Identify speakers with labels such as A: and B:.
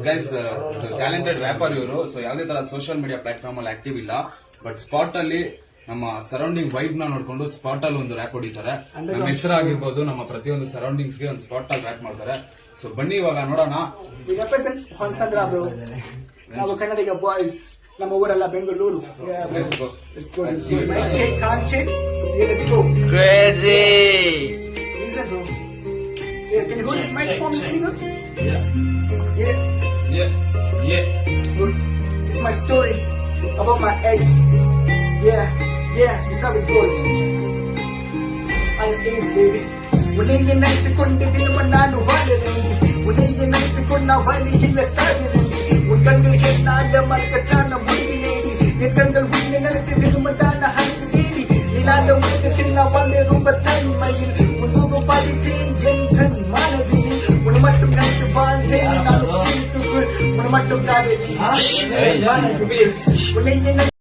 A: Guys talented ವ್ಯಾಪಾರ ಇವರು. So ಯಾವುದೇ ತರ ಸೋಷಿಯಲ್ ಮೀಡಿಯಾ ಪ್ಲಾಟ್ಫಾರ್ಮ್ ಅಲ್ಲಿ ಆಕ್ಟಿವ್ ಇಲ್ಲ, ಬಟ್ ಸ್ಪಾಟ್ ಅಲ್ಲಿ ನಮ್ಮ ಸರೌಂಡಿಂಗ್ ವೈಬ್ ನ ನೋಡ್ಕೊಂಡು ಸ್ಪಾಟ್ ಅಲ್ಲಿ ಒಂದು ರ್ಯಾಪ್ ಹೊಡಿತಾರೆ. ನಮ್ಮ ಹೆಸರಾಗಿರ್ಬೋದು, ನಮ್ಮ ಪ್ರತಿಯೊಂದು ಸರೌಂಡಿಂಗ್ಸ್ ಗೆ ಒಂದು ಸ್ಪಾಟ್ ಅಲ್ಲಿ ರ್ಯಾಪ್ ಮಾಡ್ತಾರೆ. ಸೊ ಬನ್ನಿ ಇವಾಗ ನೋಡೋಣ.
B: ನಾವು ಕನ್ನಡಿಗ ಬಾಯ್ಸ್, ನಮ್ಮ ಊರೆಲ್ಲ Bengaluru.
C: Crazy.
B: Can you hold this microphone pretty good?
A: Yeah.
B: Good. It's my story about my ex. Yeah, this is how it goes. I'm ex, baby. உன்னைய நினைத்து கொண்டு தினமும் நான் வாழறேன். உன்னைய நினைத்து கொண்டு நான் வழியில் சாகிறேன். உன் கண்கள் என்னால மறக்கத்தான முடிவிலேடி. என் கண்கள் உன்னை நினைத்து திரும்பத்தான அழுகிறேன். இல்லாத உலகத்தில் நான் வாழ்ந்த ரொம்ப தனிமையில். உன் முகம் பாதித்தேன் என் கண் மானதில். உன்னை மட்டும் நினைத்து வாழ்ந்தேன் நான். உன்னை மட்டும் காதலி. உன்னை